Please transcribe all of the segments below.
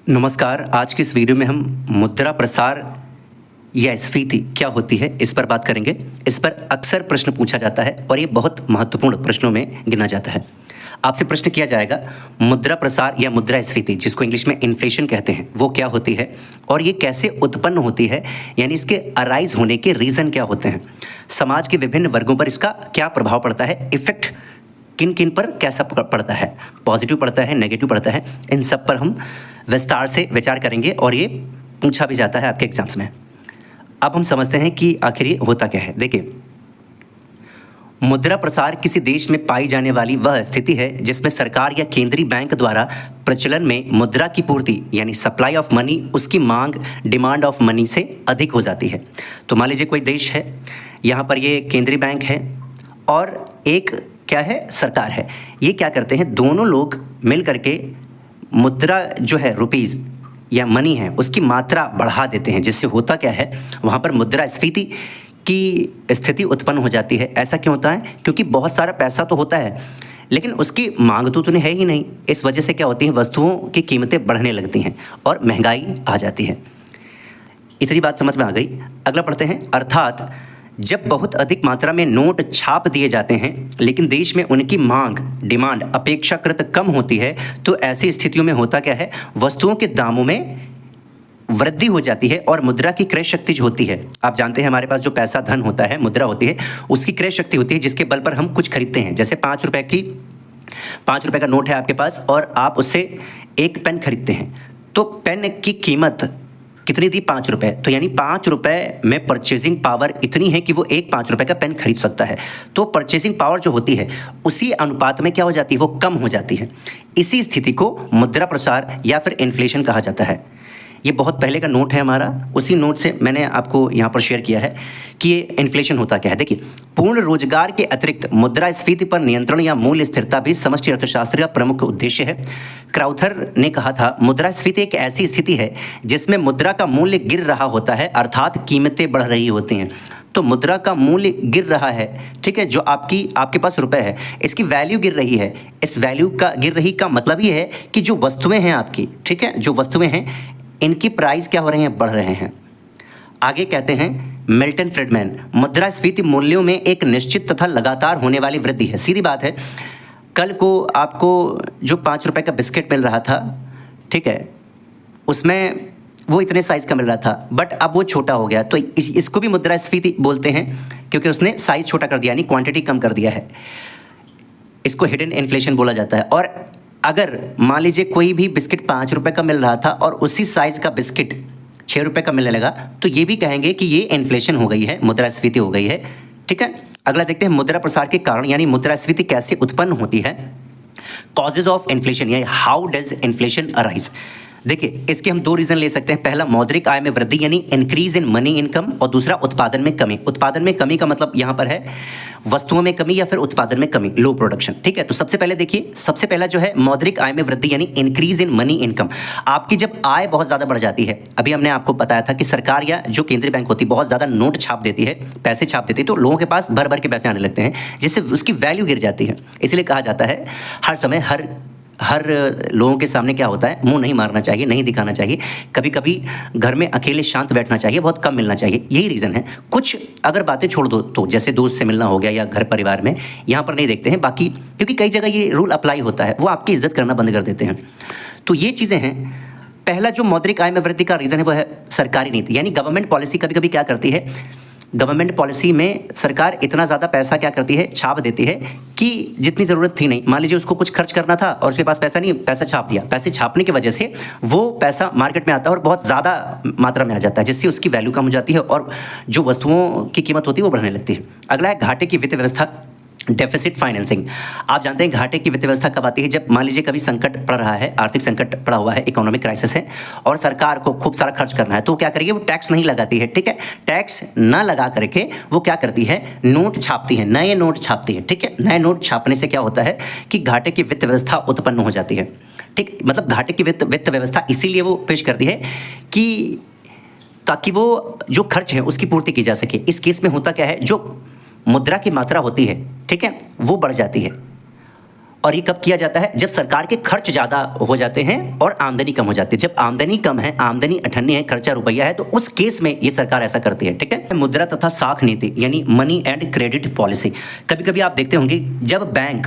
नमस्कार। आज की इस वीडियो में हम मुद्रा प्रसार या स्फीति क्या होती है इस पर बात करेंगे। इस पर अक्सर प्रश्न पूछा जाता है और ये बहुत महत्वपूर्ण प्रश्नों में गिना जाता है। आपसे प्रश्न किया जाएगा मुद्रा प्रसार या मुद्रा स्फीति, जिसको इंग्लिश में इन्फ्लेशन कहते हैं, वो क्या होती है और ये कैसे उत्पन्न होती है, यानी इसके अराइज होने के रीज़न क्या होते हैं, समाज के विभिन्न वर्गों पर इसका क्या प्रभाव पड़ता है, इफेक्ट किन किन पर कैसा पड़ता है, पॉजिटिव पड़ता है, नेगेटिव पड़ता है, इन सब पर हम विस्तार से विचार करेंगे और ये पूछा भी जाता है आपके एग्जाम्स में। अब हम समझते हैं कि आखिर ये होता क्या है। देखिए, मुद्रा प्रसार किसी देश में पाई जाने वाली वह स्थिति है जिसमें सरकार या केंद्रीय बैंक द्वारा प्रचलन में मुद्रा की पूर्ति यानी सप्लाई ऑफ मनी उसकी मांग डिमांड ऑफ मनी से अधिक हो जाती है। तो मान लीजिए कोई देश है, यहाँ पर ये केंद्रीय बैंक है और एक क्या है, सरकार है। ये क्या करते हैं, दोनों लोग मिल करके मुद्रा जो है रुपीज़ या मनी है उसकी मात्रा बढ़ा देते हैं, जिससे होता क्या है, वहाँ पर मुद्रा स्फीति की स्थिति उत्पन्न हो जाती है। ऐसा क्यों होता है? क्योंकि बहुत सारा पैसा तो होता है लेकिन उसकी मांग तो उतनी है ही नहीं। इस वजह से क्या होती है, वस्तुओं की कीमतें बढ़ने लगती हैं और महंगाई आ जाती है। इतनी बात समझ में आ गई। अगला पढ़ते हैं। अर्थात जब बहुत अधिक मात्रा में नोट छाप दिए जाते हैं लेकिन देश में उनकी मांग डिमांड अपेक्षाकृत कम होती है, तो ऐसी स्थितियों में होता क्या है, वस्तुओं के दामों में वृद्धि हो जाती है और मुद्रा की क्रय शक्ति जो होती है, आप जानते हैं हमारे पास जो पैसा धन होता है, मुद्रा होती है, उसकी क्रय शक्ति होती है जिसके बल पर हम कुछ खरीदते हैं। जैसे 5 रुपए का नोट है आपके पास और आप उससे एक पेन खरीदते हैं, तो पेन की कीमत कितनी थी, 5 रुपये। तो यानी 5 रुपये में परचेजिंग पावर इतनी है कि वो एक 5 रुपये का पेन खरीद सकता है। तो परचेजिंग पावर जो होती है उसी अनुपात में क्या हो जाती है, वो कम हो जाती है। इसी स्थिति को मुद्रा प्रसार या फिर इन्फ्लेशन कहा जाता है। ये बहुत पहले का नोट है हमारा, उसी नोट से मैंने आपको यहाँ पर शेयर किया है कि ये इन्फ्लेशन होता क्या है। देखिए, पूर्ण रोजगार के अतिरिक्त मुद्रा स्फीति पर नियंत्रण या मूल्य स्थिरता भी समष्टि अर्थशास्त्र का प्रमुख उद्देश्य है। क्राउथर ने कहा था, मुद्रा स्फीति एक ऐसी स्थिति है जिसमें मुद्रा का मूल्य गिर रहा होता है, अर्थात कीमतें बढ़ रही होती हैं। तो मुद्रा का मूल्य गिर रहा है, ठीक है, जो आपके पास रुपए है, इसकी वैल्यू गिर रही है। इस वैल्यू का गिर रही का मतलब ये है कि जो वस्तुएं हैं आपकी, ठीक है, जो वस्तुएं हैं इनकी प्राइस क्या हो रहे हैं, बढ़ रहे हैं। आगे कहते हैं मिल्टन फ्रीडमैन, मुद्रास्फीति मूल्यों में एक निश्चित तथा लगातार होने वाली वृद्धि है। सीधी बात है, कल को आपको जो 5 रुपए का बिस्किट मिल रहा था, ठीक है, उसमें वो इतने साइज़ का मिल रहा था, बट अब वो छोटा हो गया, तो इसको भी मुद्रास्फीति बोलते हैं क्योंकि उसने साइज़ छोटा कर दिया, यानी क्वांटिटी कम कर दिया है। इसको हिडन इन्फ्लेशन बोला जाता है। और अगर मान लीजिए कोई भी बिस्किट 5 रुपए का मिल रहा था और उसी साइज़ का बिस्किट 6 रुपए का मिलने लगा, तो ये भी कहेंगे कि ये इन्फ्लेशन हो गई है, मुद्रास्फीति हो गई है, ठीक है। अगला देखते हैं मुद्रा प्रसार के कारण, यानी मुद्रास्फीति कैसे उत्पन्न होती है। कॉजेज ऑफ इन्फ्लेशन, यानी हाउ डज इन्फ्लेशन अराइज। देखिए, इसके हम 2 रीज़न ले सकते हैं। पहला, मौद्रिक आय में वृद्धि यानी इंक्रीज इन मनी इनकम, और दूसरा उत्पादन में कमी। उत्पादन में कमी का मतलब यहाँ पर है वस्तुओं में कमी या फिर उत्पादन में कमी, लो प्रोडक्शन, ठीक है। तो सबसे पहले देखिए, सबसे पहला जो है मौद्रिक आय में वृद्धि यानी इंक्रीज इन मनी इनकम। आपकी जब आय बहुत ज़्यादा बढ़ जाती है, अभी हमने आपको बताया था कि सरकार या जो केंद्रीय बैंक होती है बहुत ज़्यादा नोट छाप देती है, पैसे छाप देती है, तो लोगों के पास भर भर के पैसे आने लगते हैं, जिससे उसकी वैल्यू गिर जाती है। इसलिए कहा जाता है हर समय हर लोगों के सामने क्या होता है, मुंह नहीं मारना चाहिए, नहीं दिखाना चाहिए। कभी कभी घर में अकेले शांत बैठना चाहिए, बहुत कम मिलना चाहिए। यही रीज़न है। कुछ अगर बातें छोड़ दो तो जैसे दोस्त से मिलना हो गया या घर परिवार में, यहाँ पर नहीं देखते हैं। बाकी क्योंकि कई जगह ये रूल अप्लाई होता है, वो आपकी इज्जत करना बंद कर देते हैं। तो ये चीज़ें हैं। पहला जो मौद्रिक आय में वृद्धि का रीज़न है वो है सरकारी नीति, यानी गवर्नमेंट पॉलिसी। कभी कभी क्या करती है, गवर्नमेंट पॉलिसी में सरकार इतना ज़्यादा पैसा क्या करती है, छाप देती है कि जितनी ज़रूरत थी नहीं। मान लीजिए उसको कुछ खर्च करना था और उसके पास पैसा नहीं, पैसा छाप दिया। पैसे छापने की वजह से वो पैसा मार्केट में आता है और बहुत ज़्यादा मात्रा में आ जाता है, जिससे उसकी वैल्यू कम हो जाती है और जो वस्तुओं की कीमत होती है वो बढ़ने लगती है। अगला है घाटे की वित्त व्यवस्था, डेफिसिट फाइनेंसिंग। आप जानते हैं घाटे की वित्त व्यवस्था कब आती है, जब मान लीजिए कभी संकट पड़ रहा है, आर्थिक संकट पड़ा हुआ है, इकोनॉमिक क्राइसिस है और सरकार को खूब सारा खर्च करना है, तो क्या करेगी, वो टैक्स नहीं लगाती है, ठीक है। टैक्स ना लगा करके वो क्या करती है, नोट छापती है, नए नोट छापती है, ठीक है। नए नोट छापने से क्या होता है कि घाटे की वित्त व्यवस्था उत्पन्न हो जाती है, ठीक। मतलब घाटे की वित्त व्यवस्था इसीलिए वो पेश करती है कि ताकि वो जो खर्च है उसकी पूर्ति की जा सके। इस केस में होता क्या है, जो मुद्रा की मात्रा होती है, ठीक है, वो बढ़ जाती है और ये कब किया जाता है? जब सरकार के खर्च ज़्यादा हो जाते हैं और आमदनी कम हो जाती है। जब आमदनी कम है, आमदनी 98 है, खर्चा रुपया है, तो उस केस में ये सरकार ऐसा करती है। ठीक है। मुद्रा तथा साख नीति यानी मनी एंड क्रेडिट पॉलिसी। कभी कभी आप देखते होंगे जब बैंक,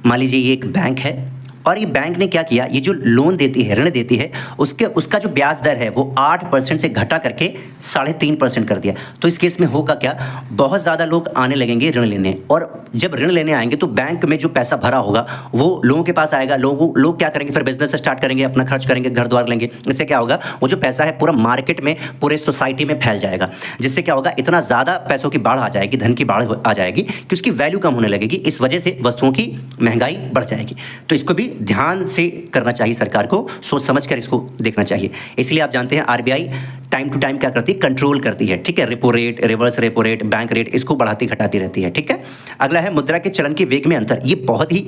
मान लीजिए ये एक बैंक है और ये बैंक ने क्या किया, ये जो लोन देती है, ऋण देती है, उसका जो ब्याज दर है वो 8% से घटा करके 3.5% कर दिया। तो इस केस में होगा क्या, बहुत ज़्यादा लोग आने लगेंगे ऋण लेने, और जब ऋण लेने आएंगे तो बैंक में जो पैसा भरा होगा वो लोगों के पास आएगा। लोग क्या करेंगे, फिर बिजनेस स्टार्ट करेंगे, अपना खर्च करेंगे, घर द्वार लेंगे। इससे क्या होगा, वो जो पैसा है पूरा मार्केट में, पूरे सोसाइटी में फैल जाएगा, जिससे क्या होगा, इतना ज़्यादा पैसों की बाढ़ आ जाएगी, धन की बाढ़ आ जाएगी कि उसकी वैल्यू कम होने लगेगी। इस वजह से वस्तुओं की महंगाई बढ़ जाएगी। तो इसको भी ध्यान से करना चाहिए, सरकार को सोच समझ कर इसको देखना चाहिए। इसलिए आप जानते हैं आरबीआई टाइम टू टाइम क्या करती है, कंट्रोल करती है। ठीक है। Repo rate, reverse repo rate, bank rate, इसको बढ़ाती घटाती रहती है। ठीक है। अगला है मुद्रा के चलन के वेग में अंतर। ये बहुत ही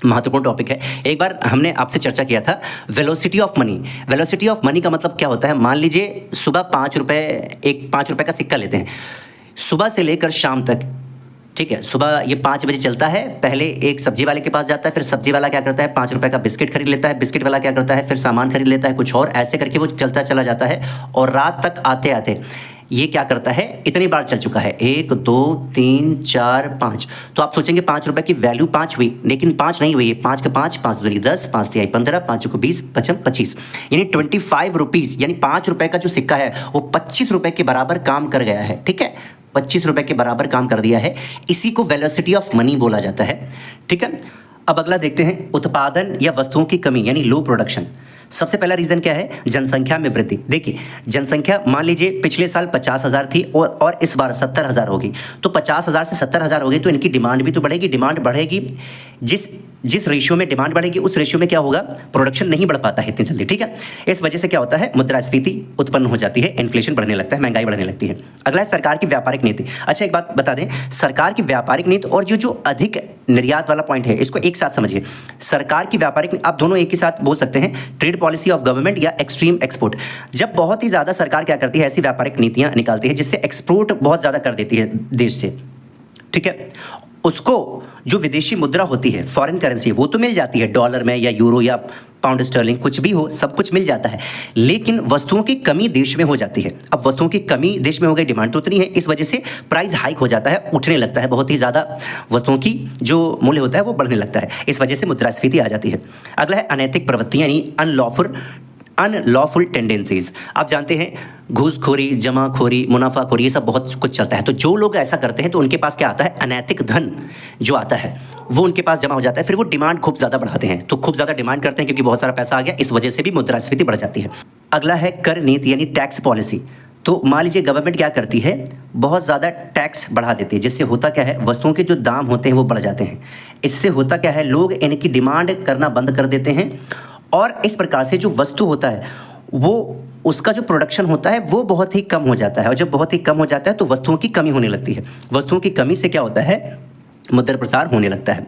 महत्वपूर्ण टॉपिक है। एक बार हमने आपसे चर्चा किया था velocity of money. Velocity of money का मतलब क्या होता है, मान लीजिए सुबह 5 रुपये, एक 5 रुपये का सिक्का लेते हैं, सुबह से लेकर शाम तक। ठीक है। सुबह ये 5 बजे चलता है, पहले एक सब्जी वाले के पास जाता है, फिर सब्जी वाला क्या करता है, 5 रुपये का बिस्किट खरीद लेता है, बिस्किट वाला क्या करता है, फिर सामान खरीद लेता है कुछ और, ऐसे करके वो चलता चला जाता है। और रात तक आते आते ये क्या करता है, इतनी बार चल चुका है, 1 2 3 4 5। तो आप सोचेंगे 5 रुपये की वैल्यू 5 हुई, लेकिन 5 नहीं हुई, 5 का 5, 5 दूनी 10, 5 तिहाई 15, 5 को 20, 25, यानी 25 रुपीज़, यानी 5 रुपये का जो सिक्का है वो 25 रुपये के बराबर काम कर गया है। ठीक है। 25 रुपये के बराबर काम कर दिया है। इसी को वेलोसिटी ऑफ मनी बोला जाता है। ठीक है। अब अगला देखते हैं उत्पादन या वस्तुओं की कमी यानी लो प्रोडक्शन। सबसे पहला रीजन क्या है, जनसंख्या में वृद्धि। देखिए जनसंख्या मान लीजिए पिछले साल 50,000 थी और इस बार 70,000 होगी, तो 50,000 से 70,000 होगी तो इनकी डिमांड भी तो बढ़ेगी। डिमांड बढ़ेगी, जिस रेशियो में डिमांड बढ़ेगी उस रेशियो में क्या होगा, प्रोडक्शन नहीं बढ़ पाता है इतनी जल्दी। ठीक है। इस वजह से क्या होता है, मुद्रास्फीति उत्पन्न हो जाती है, इन्फ्लेशन बढ़ने लगता है, महंगाई बढ़ने लगती है। अगला है सरकार की व्यापारिक नीति। अच्छा एक बात बता दें, सरकार की व्यापारिक नीति और जो अधिक निर्यात वाला पॉइंट है, इसको एक साथ समझिए। सरकार की व्यापारिक, आप दोनों एक ही साथ बोल सकते हैं, ट्रेड पॉलिसी ऑफ गवर्नमेंट या एक्सट्रीम एक्सपोर्ट। जब बहुत ही ज़्यादा सरकार क्या करती है, ऐसी व्यापारिक नीतियां निकालती है जिससे एक्सपोर्ट बहुत ज़्यादा कर देती है देश से। ठीक है। उसको जो विदेशी मुद्रा होती है, फॉरेन करेंसी, वो तो मिल जाती है डॉलर में या यूरो या पाउंड स्टर्लिंग, कुछ भी हो, सब कुछ मिल जाता है, लेकिन वस्तुओं की कमी देश में हो जाती है। अब वस्तुओं की कमी देश में हो गई, डिमांड तो उतनी है, इस वजह से प्राइस हाइक हो जाता है, उठने लगता है, बहुत ही ज़्यादा वस्तुओं की जो मूल्य होता है वो बढ़ने लगता है। इस वजह से मुद्रास्फीति आ जाती है। अगला है अनैतिक प्रवृत्तियाँ यानी अनलॉफुल टेंडेंसीज। आप जानते हैं घूसखोरी, जमाखोरी, मुनाफाखोरी, ये सब बहुत कुछ चलता है। तो जो लोग ऐसा करते हैं तो उनके पास क्या आता है, अनैतिक धन जो आता है वो उनके पास जमा हो जाता है, फिर वो डिमांड खूब ज़्यादा बढ़ाते हैं, तो खूब ज़्यादा डिमांड करते हैं क्योंकि बहुत सारा पैसा आ गया, इस वजह से भी मुद्रास्फीति बढ़ जाती है। अगला है कर नीति यानी टैक्स पॉलिसी। तो मान लीजिए गवर्नमेंट क्या करती है, बहुत ज़्यादा टैक्स बढ़ा देती है, जिससे होता क्या है, वस्तुओं के जो दाम होते हैं वो बढ़ जाते हैं। इससे होता क्या है, लोग इनकी डिमांड करना बंद कर देते हैं और इस प्रकार से जो वस्तु होता है वो, उसका जो प्रोडक्शन होता है वो बहुत ही कम हो जाता है, और जब बहुत ही कम हो जाता है तो वस्तुओं की कमी होने लगती है। वस्तुओं की कमी से क्या होता है, मुद्रा प्रसार होने लगता है।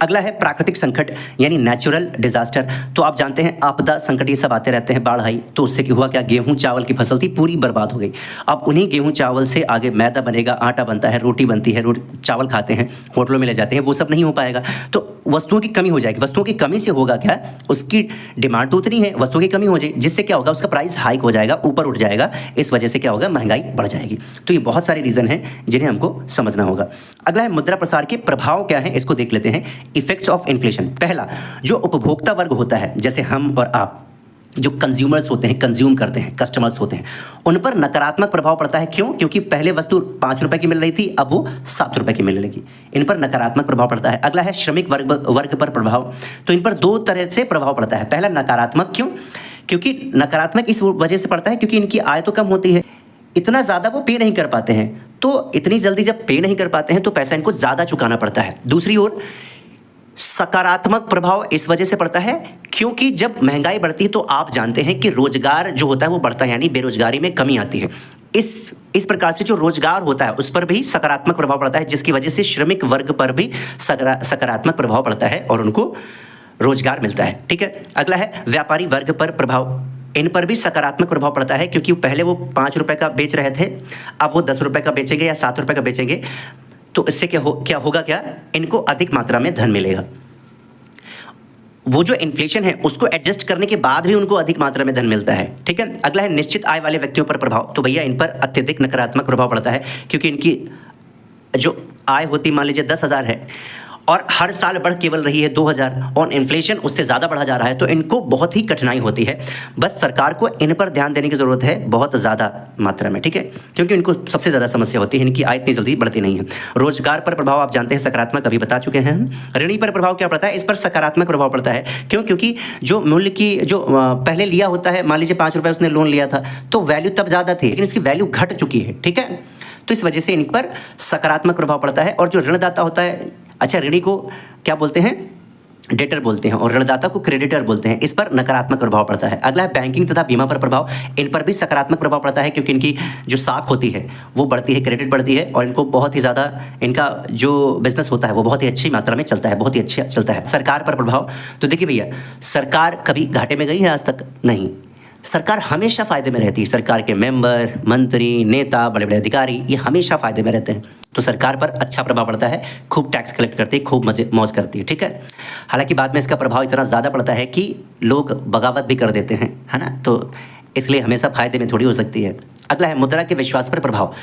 अगला है प्राकृतिक संकट यानी नेचुरल डिजास्टर। तो आप जानते हैं आपदा संकट ये सब आते रहते हैं, बाढ़ आई तो उससे क्या हुआ, क्या गेहूं चावल की फसल थी पूरी बर्बाद हो गई। अब उन्हीं गेहूं चावल से आगे मैदा बनेगा, आटा बनता है, रोटी बनती है, चावल खाते हैं, होटलों में ले जाते हैं, वो सब नहीं हो पाएगा, तो वस्तुओं की कमी हो जाएगी। वस्तुओं की कमी से होगा क्या, उसकी डिमांड तो उतनी है, वस्तुओं की कमी हो जाएगी, जिससे क्या होगा, उसका प्राइस हाइक हो जाएगा, ऊपर उठ जाएगा, इस वजह से क्या होगा, महंगाई बढ़ जाएगी। तो ये बहुत सारे रीज़न हैं जिन्हें हमको समझना होगा। अगला है मुद्रा प्रसार के प्रभाव क्या है, इसको देख लेते हैं। Effects of inflation. पहला, जो उपभोक्ता वर्ग होता है, जैसे हम और आप, जो कंज्यूमर्स होते हैं, कंज्यूम करते हैं, कस्टमर्स होते हैं, उन पर नकारात्मक प्रभाव पड़ता है। क्यों? क्योंकि पहले वस्तु 5 रुपए की मिल रही थी, अब वो 7 रुपए की मिलने लगी, इन पर नकारात्मक प्रभाव पड़ता है। अगला है श्रमिक वर्ग पर प्रभाव। तो इन पर 2 तरह से प्रभाव पड़ता है। पहला नकारात्मक, क्यों? क्योंकि नकारात्मक इस वजह से पड़ता है क्योंकि इनकी आय तो कम होती है, इतना ज़्यादा वो पे नहीं कर पाते हैं, तो इतनी जल्दी जब पे नहीं कर पाते हैं तो पैसा इनको ज़्यादा चुकाना पड़ता है। दूसरी ओर सकारात्मक प्रभाव इस वजह से पड़ता है क्योंकि जब महंगाई बढ़ती है तो आप जानते हैं कि रोजगार जो होता है वो बढ़ता है, यानी बेरोजगारी में कमी आती है। इस प्रकार से जो रोजगार होता है उस पर भी सकारात्मक प्रभाव पड़ता है, जिसकी वजह से श्रमिक वर्ग पर भी सकारात्मक प्रभाव पड़ता है और उनको रोजगार मिलता है। ठीक है। अगला है व्यापारी वर्ग पर प्रभाव। इन पर भी सकारात्मक प्रभाव पड़ता है क्योंकि पहले वो 5 रुपए का बेच रहे थे, अब वो 10 रुपए का बेचेंगे या 7 रुपए का बेचेंगे, तो इससे क्या होगा, इनको अधिक मात्रा में धन मिलेगा। वो जो इन्फ्लेशन है उसको एडजस्ट करने के बाद भी उनको अधिक मात्रा में धन मिलता है। ठीक है, अगला है निश्चित आय वाले व्यक्तियों पर प्रभाव। तो भैया इन पर अत्यधिक नकारात्मक प्रभाव पड़ता है, क्योंकि इनकी जो आय होती मान लीजिए 10,000 है और हर साल बढ़ केवल रही है 2,000 और इन्फ्लेशन उससे ज़्यादा बढ़ा जा रहा है, तो इनको बहुत ही कठिनाई होती है। बस सरकार को इन पर ध्यान देने की ज़रूरत है बहुत ज़्यादा मात्रा में। ठीक है, क्योंकि इनको सबसे ज़्यादा समस्या होती है, इनकी आय इतनी जल्दी बढ़ती नहीं है। रोजगार पर प्रभाव आप जानते हैं सकारात्मक, अभी बता चुके हैं हम। ऋणी पर प्रभाव क्या पड़ता है? इस पर सकारात्मक प्रभाव पड़ता है। क्यों? क्योंकि जो मूल्य की जो पहले लिया होता है, मान लीजिए 5 रुपये उसने लोन लिया था तो वैल्यू तब ज़्यादा थी, लेकिन इसकी वैल्यू घट चुकी है। ठीक है, तो इस वजह से इन पर सकारात्मक प्रभाव पड़ता है। और जो ऋणदाता होता है, अच्छा ऋणी को क्या बोलते हैं? डेटर बोलते हैं, और ऋणदाता को क्रेडिटर बोलते हैं। इस पर नकारात्मक प्रभाव पड़ता है। अगला है बैंकिंग तथा बीमा पर प्रभाव। इन पर भी सकारात्मक प्रभाव पड़ता है, क्योंकि इनकी जो साख होती है वो बढ़ती है, क्रेडिट बढ़ती है, और इनको बहुत ही ज़्यादा इनका जो बिजनेस होता है वो बहुत ही अच्छी मात्रा में चलता है, बहुत ही अच्छा चलता है। सरकार पर प्रभाव, तो देखिए भैया, सरकार कभी घाटे में गई है आज तक? नहीं, सरकार हमेशा फायदे में रहती है। सरकार के मेंबर, मंत्री, नेता, बड़े बड़े अधिकारी ये हमेशा फायदे में रहते हैं। तो सरकार पर अच्छा प्रभाव पड़ता है, खूब टैक्स कलेक्ट करती है, खूब मजे मौज करती है। ठीक है, हालांकि बाद में इसका प्रभाव इतना ज़्यादा पड़ता है कि लोग बगावत भी कर देते हैं, है ना, तो इसलिए हमेशा फायदे में थोड़ी हो सकती है। अगला है मुद्रा के विश्वास पर प्रभाव।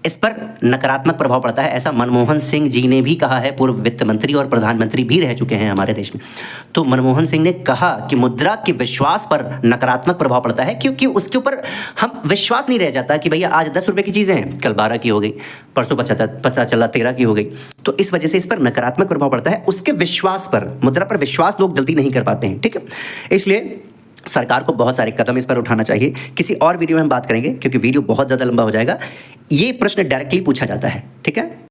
इस पर नकारात्मक प्रभाव पड़ता है, ऐसा मनमोहन सिंह जी ने भी कहा है। पूर्व वित्त मंत्री और प्रधानमंत्री भी रह चुके हैं हमारे देश में। तो मनमोहन सिंह ने कहा कि मुद्रा के विश्वास पर नकारात्मक प्रभाव पड़ता है, क्योंकि उसके ऊपर हम विश्वास नहीं रह जाता कि भैया आज 10 रुपये की चीज़ें हैं, कल 12 की हो गई, परसों पता चला 13 की हो गई। तो इस वजह से इस पर नकारात्मक प्रभाव पड़ता है, उसके विश्वास पर, मुद्रा पर विश्वास लोग जल्दी नहीं कर पाते हैं। ठीक है, इसलिए सरकार को बहुत सारे कदम इस पर उठाना चाहिए। किसी और वीडियो में हम बात करेंगे, क्योंकि वीडियो बहुत ज़्यादा लंबा हो जाएगा। ये प्रश्न डायरेक्टली पूछा जाता है। ठीक है।